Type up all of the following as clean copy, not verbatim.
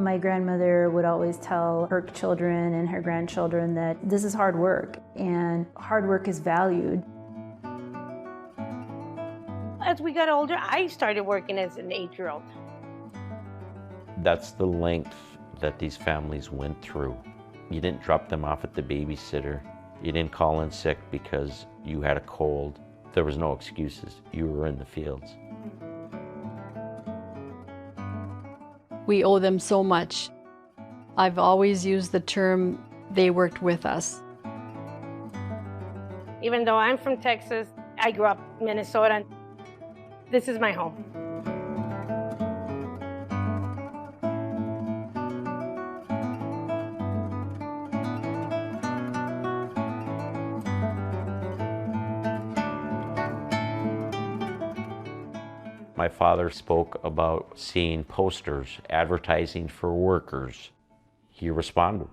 My grandmother would always tell her children and her grandchildren that this is hard work, and hard work is valued. As we got older, I started working as an 8-year-old. That's the length that these families went through. You didn't drop them off at the babysitter. You didn't call in sick because you had a cold. There was no excuses. You were in the fields. We owe them so much. I've always used the term, they worked with us. Even though I'm from Texas, I grew up in Minnesota. This is my home. My father spoke about seeing posters advertising for workers. He responded.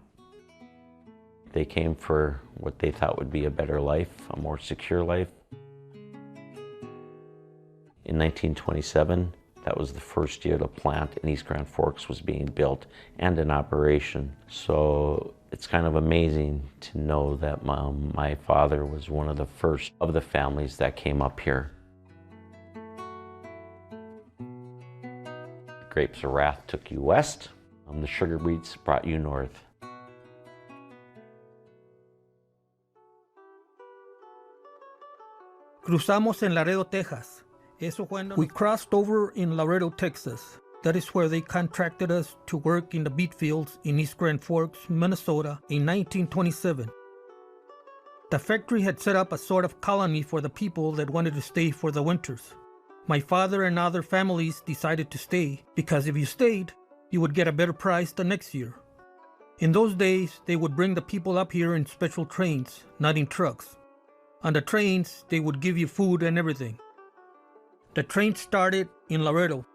They came for what they thought would be a better life, a more secure life. In 1927, that was the first year the plant in East Grand Forks was being built and in operation. So it's kind of amazing to know that my father was one of the first of the families that came up here. The grapes of wrath took you west, the sugar beets brought you north. Cruzamos en Laredo, Texas. We crossed over in Laredo, Texas. That is where they contracted us to work in the beet fields in East Grand Forks, Minnesota in 1927. The factory had set up a sort of colony for the people that wanted to stay for the winters. My father and other families decided to stay because if you stayed, you would get a better price the next year. In those days, they would bring the people up here in special trains, not in trucks. On the trains, they would give you food and everything. The train started in Laredo.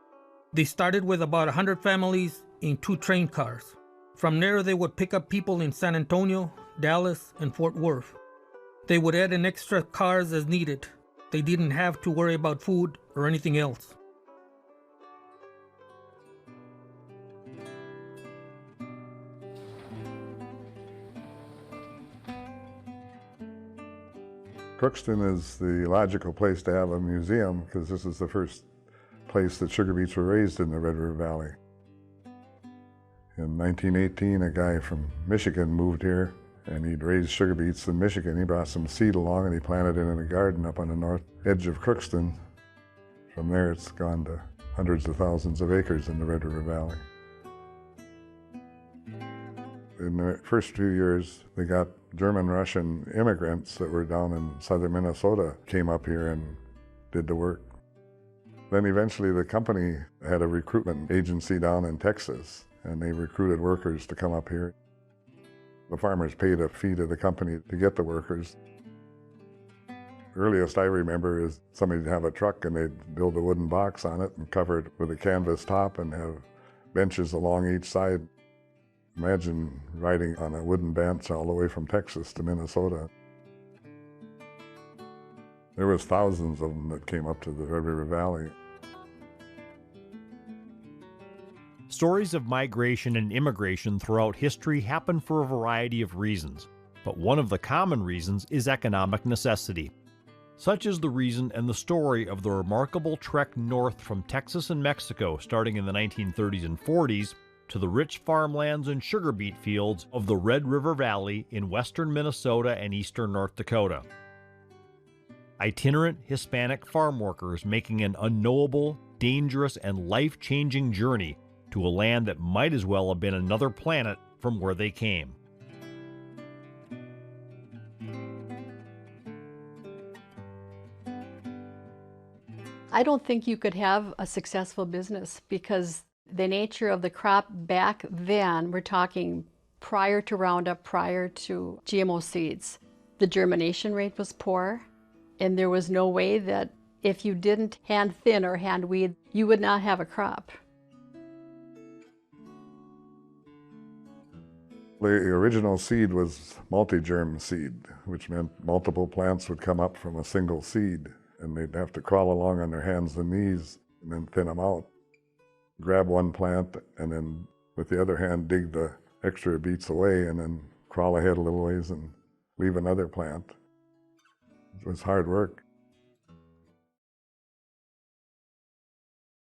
They started with about 100 families in 2 train cars. From there, they would pick up people in San Antonio, Dallas, and Fort Worth. They would add in extra cars as needed. They didn't have to worry about food or anything else. Crookston is the logical place to have a museum because this is the first place that sugar beets were raised in the Red River Valley. In 1918, a guy from Michigan moved here and he'd raised sugar beets in Michigan. He brought some seed along and he planted it in a garden up on the north edge of Crookston. From there, it's gone to hundreds of thousands of acres in the Red River Valley. In the first few years, they got German-Russian immigrants that were down in southern Minnesota came up here and did the work. Then eventually the company had a recruitment agency down in Texas, and they recruited workers to come up here. The farmers paid a fee to the company to get the workers. Earliest I remember is somebody'd have a truck and they'd build a wooden box on it and cover it with a canvas top and have benches along each side. Imagine riding on a wooden bench all the way from Texas to Minnesota. There was thousands of them that came up to the Red River Valley. Stories of migration and immigration throughout history happen for a variety of reasons, but one of the common reasons is economic necessity. Such is the reason and the story of the remarkable trek north from Texas and Mexico starting in the 1930s and 40s to the rich farmlands and sugar beet fields of the Red River Valley in western Minnesota and eastern North Dakota. Itinerant Hispanic farm workers making an unknowable, dangerous, and life-changing journey to a land that might as well have been another planet from where they came. I don't think you could have a successful business because the nature of the crop back then, we're talking prior to Roundup, prior to GMO seeds, the germination rate was poor, and there was no way that if you didn't hand thin or hand weed, you would not have a crop. The original seed was multi-germ seed, which meant multiple plants would come up from a single seed, and they'd have to crawl along on their hands and knees and then thin them out. Grab one plant and then with the other hand dig the extra beets away and then crawl ahead a little ways and leave another plant. It was hard work.